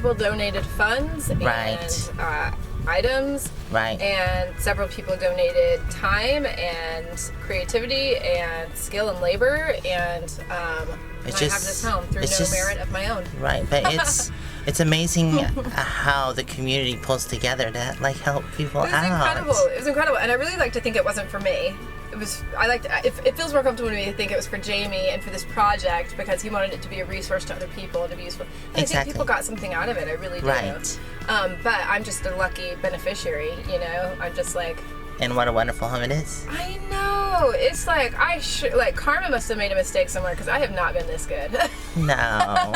people donated funds and items. Right. And several people donated time and creativity and skill and labor, and I have this home through no merit of my own. Right, but it's amazing how the community pulls together to like help people out. It was incredible, and I really like to think it wasn't for me. It feels more comfortable to me to think it was for Jamie and for this project, because he wanted it to be a resource to other people and to be useful. And I think people got something out of it. I really do. Right. But I'm just a lucky beneficiary, you know. I'm just like. And what a wonderful home it is. I know. It's like karma must have made a mistake somewhere, because I have not been this good. No.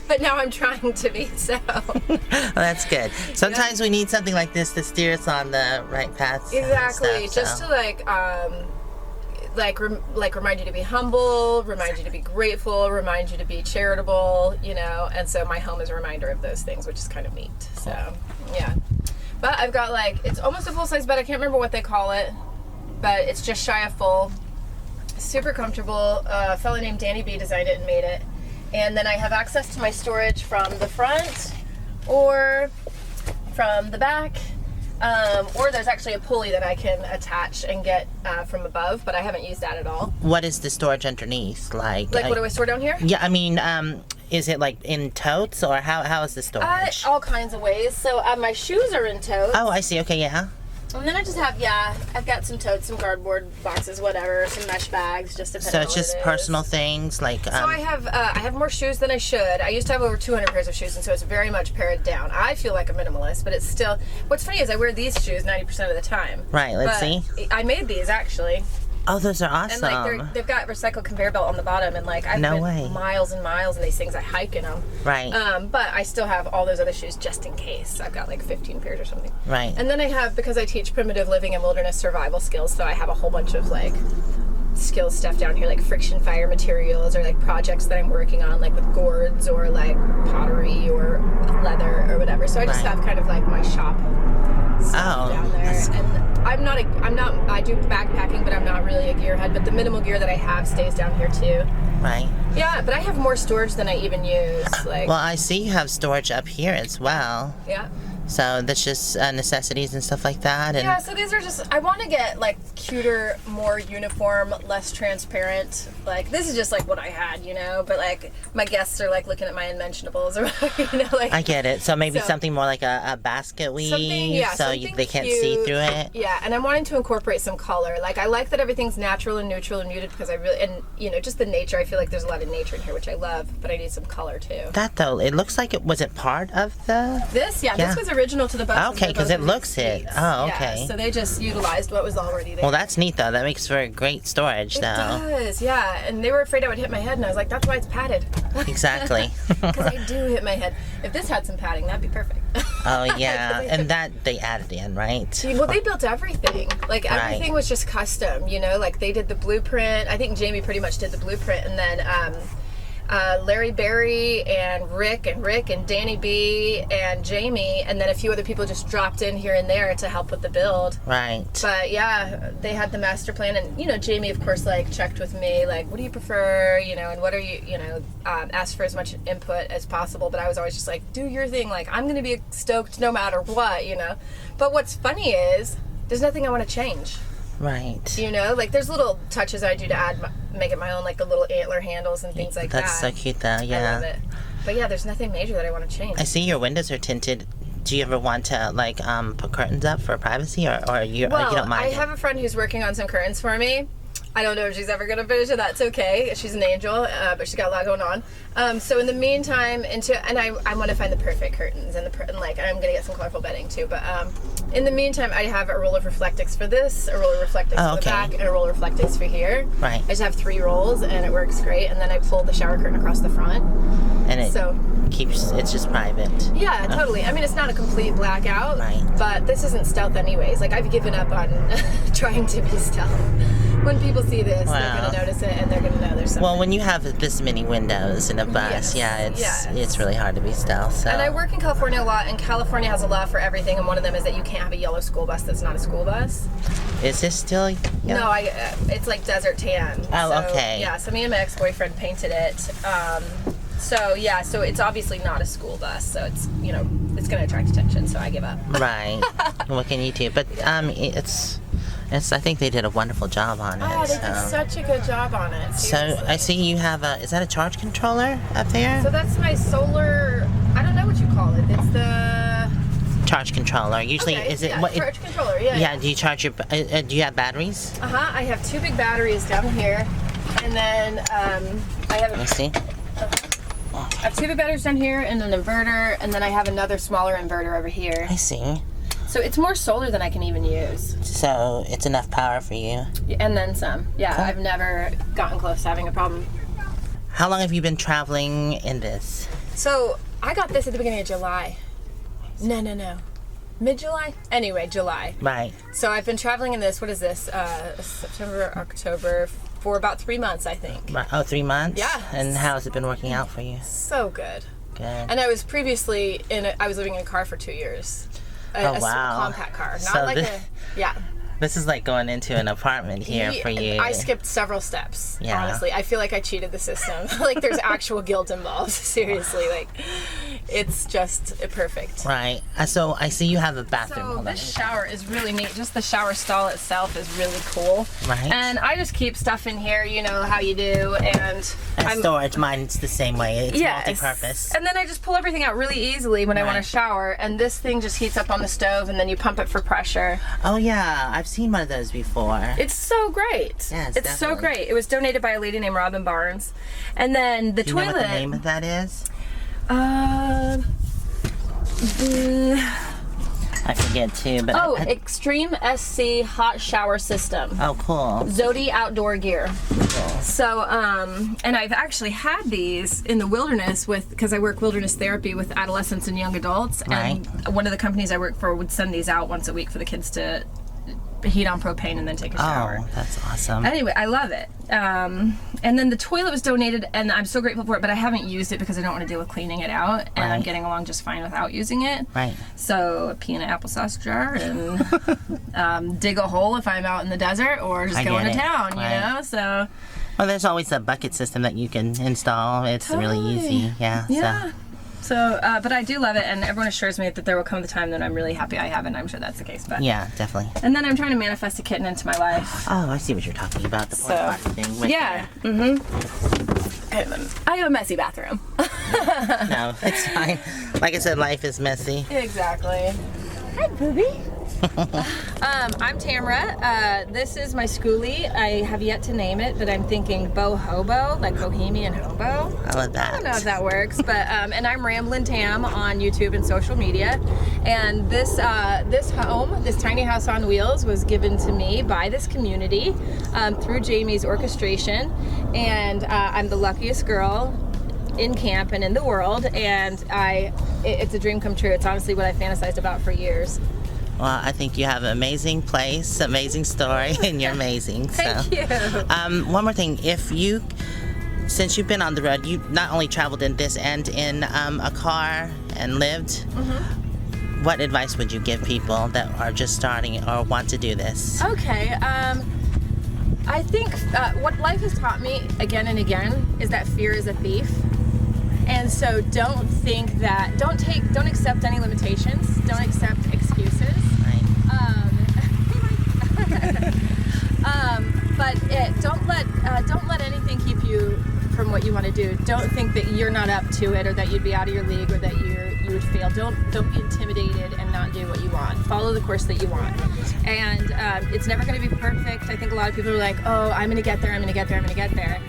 But now I'm trying to be, so. Well, that's good. Sometimes we need something like this to steer us on the right path. Exactly. Just to remind you to be humble, remind you to be grateful, remind you to be charitable, you know. And so my home is a reminder of those things, which is kind of neat. So, yeah. But I've got it's almost a full-size bed. I can't remember what they call it, but it's just shy of full. Super comfortable. A fellow named Danny B designed it and made it. And then I have access to my storage from the front or from the back. Or there's actually a pulley that I can attach and get from above, but I haven't used that at all. What is the storage underneath like? Like, what do I store down here? Yeah, I mean, is it like in totes, or how is the storage? All kinds of ways. So my shoes are in totes. Oh, I see. Okay, yeah. And then I just have, I've got some totes, some cardboard boxes, whatever, some mesh bags, just depending So on it's just personal things, like. So I have more shoes than I should. I used to have over 200 pairs of shoes, and so it's very much pared down. I feel like a minimalist, but it's still. What's funny is I wear these shoes 90% of the time. Right. Let's see. I made these actually. Oh, those are awesome. And they've got recycled conveyor belt on the bottom, and I've been miles and miles in these things. I hike in them. Right. But I still have all those other shoes just in case. I've got 15 pairs or something. Right. And then I have, because I teach primitive living and wilderness survival skills, so I have a whole bunch of skills stuff down here, like friction fire materials, or projects that I'm working on, with gourds or pottery or leather or whatever. So I just have kind of my shop stuff down there. And I do backpacking, but I'm not really a gearhead, but the minimal gear that I have stays down here too. Right. Yeah, but I have more storage than I even use. Well, I see you have storage up here as well. Yeah. So that's just necessities and stuff like that. And yeah, so these are just, I want to get cuter, more uniform, less transparent. This is just what I had, you know, but my guests are looking at my unmentionables or whatever, you know, I get it. So maybe something more like a basket weave, they can't see through it. Yeah, and I'm wanting to incorporate some color. I like that everything's natural and neutral and muted, because just the nature, I feel like there's a lot of nature in here, which I love, but I need some color too. That though, it looks like was it part of this was original to the boat. Okay, because it looks it. Oh, okay. Yeah, so they just utilized what was already there. Well, that's neat though. That makes for great storage though. It does, yeah. And they were afraid I would hit my head, and I was like, that's why it's padded. Exactly. Because I do hit my head. If this had some padding, that'd be perfect. Oh yeah, and that they added in, right? Well, they built everything. Everything was just custom, you know. They did the blueprint. I think Jamie pretty much did the blueprint, and then Larry Berry and Rick and Danny B and Jamie, and then a few other people just dropped in here and there to help with the build. Right. But yeah, they had the master plan, and Jamie of course checked with me what do you prefer, and what are you, asked for as much input as possible, but I was always just do your thing, I'm gonna be stoked no matter what, But what's funny is there's nothing I want to change. Right. There's little touches I do to make it my own, the little antler handles and things like That's that. so cute though, yeah. I love it. But yeah, there's nothing major that I want to change. I see your windows are tinted. Do you ever want to put curtains up for privacy, or you don't mind? I have a friend who's working on some curtains for me. I don't know if she's ever going to finish it. That's okay. She's an angel, but she's got a lot going on. So in the meantime, I want to find the perfect curtains, and I'm going to get some colorful bedding too. But in the meantime, I have a roll of Reflectix for this, a roll of Reflectix for the back, and a roll of Reflectix for here. Right. I just have 3 rolls, and it works great. And then I pull the shower curtain across the front. And it's just private. Yeah, totally. I mean, it's not a complete blackout, right, but this isn't stealth anyways. I've given up on trying to be stealth. When people see this, they're going to notice it, and they're going to know there's something. Well, when you have this many windows in a bus, it's really hard to be stealth. So. And I work in California a lot, and California has a law for everything, and one of them is that you can't have a yellow school bus that's not a school bus. Is this still yellow? No, it's desert tan. Oh, okay. Yeah, so me and my ex-boyfriend painted it. So yeah, so it's obviously not a school bus, so it's it's going to attract attention. So I give up. Right. What can you do? But it's. I think they did a wonderful job on it. Oh, they did such a good job on it. Seriously. So I see you have is that a charge controller up there? So that's my solar, I don't know what you call it. It's the charge controller. Usually, okay, is it yeah, what? Charge controller, yeah. Yeah. Do you charge your? Do you have batteries? I have 2 big batteries down here, and then I have. Let me see. I have 2 big batteries down here, and an inverter, and then I have another smaller inverter over here. I see. So it's more solar than I can even use. So it's enough power for you. And then some. Yeah, cool. I've never gotten close to having a problem. How long have you been traveling in this? So I got this at the beginning of July. No. Mid-July? Anyway, July. Right. So I've been traveling in this, what is this? September, October, for about 3 months, I think. Right. Oh, 3 months? Yeah. And how has it been working out for you? So good. Good. And I was previously I was living in a car for 2 years. Oh, wow. A compact car. Not So like yeah. This is like going into an apartment here for you. I skipped several steps, Yeah. honestly. I feel like I cheated the system. Like there's actual guilt involved. Seriously, like it's just perfect. Right. So I see you have a bathroom. So Hold this on. shower is really neat. Just the shower stall itself is really cool. Right. And I just keep stuff in here, you know how you do, and Storage, mine's the same way. It's yes. multi-purpose. And then I just pull everything out really easily when I want Right. to shower, and this thing just heats up on the stove, and then you pump it for pressure. Oh yeah, I've seen one of those before. It's so great. Yes, it's so definitely. great. It was donated by a lady named Robin Barnes. And then the Do you toilet. know what the name of that is? I forget too, but Extreme SC Hot Shower System. oh, cool. Zodi Outdoor Gear. So, and I've actually had these in the wilderness because I work wilderness therapy with adolescents and young adults. And one of the companies I work for would send these out once a week for the kids to heat on propane and then take a shower. Oh, that's awesome. Anyway, I love it. And then the toilet was donated, and I'm so grateful for it, but I haven't used it because I don't want to deal with cleaning it out, and I'm Right. getting along just fine without using it. Right. So a pea in an applesauce jar, and dig a hole if I'm out in the desert, or just I go get into it. town, Right. you know? So Well, there's always a bucket system that you can install. It's really Totally. easy. Yeah. yeah. So, but I do love it, and everyone assures me that there will come the time that I'm really happy I have it, and I'm sure that's the case. But Yeah, definitely. And then I'm trying to manifest a kitten into my life. Oh, I see what you're talking about. The porta potty thing. With Yeah. I have a messy bathroom. No, it's fine. Like I said, life is messy. Exactly. Hi, booby. I'm Tamra. This is my Skoolie. I have yet to name it, but I'm thinking Bo Hobo, like Bohemian Hobo. I love that. I don't know if that works, but and I'm RamblinTam on YouTube and social media. And this home, this tiny house on wheels, was given to me by this community through Jamie's orchestration, and I'm the luckiest girl in camp and in the world, and it's a dream come true. It's honestly what I fantasized about for years. Well, I think you have an amazing place, amazing story, and you're amazing. Thank you. One more thing. Since you've been on the road, you not only traveled in this and in a car and lived, Mm-hmm. what advice would you give people that are just starting or want to do this? Okay. I think what life has taught me again and again is that fear is a thief. And so don't accept any limitations. Don't accept excuses. Right. But don't let anything keep you from what you want to do. Don't think that you're not up to it, or that you'd be out of your league, or that you would fail. Don't be intimidated and not do what you want. Follow the course that you want. And it's never going to be perfect. I think a lot of people are like, oh, I'm going to get there, I'm going to get there, I'm going to get there.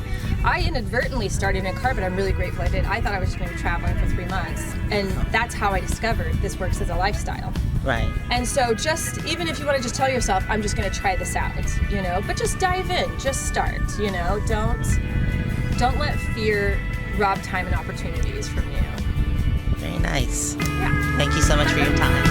I inadvertently started in a car, but I'm really grateful I did. I thought I was just going to be traveling for 3 months. And that's how I discovered this works as a lifestyle. Right. And so even if you want to just tell yourself, I'm just going to try this out, you know, but just dive in, just start, you know, don't let fear rob time and opportunities from you. Very nice. Yeah. Thank you so much for your time.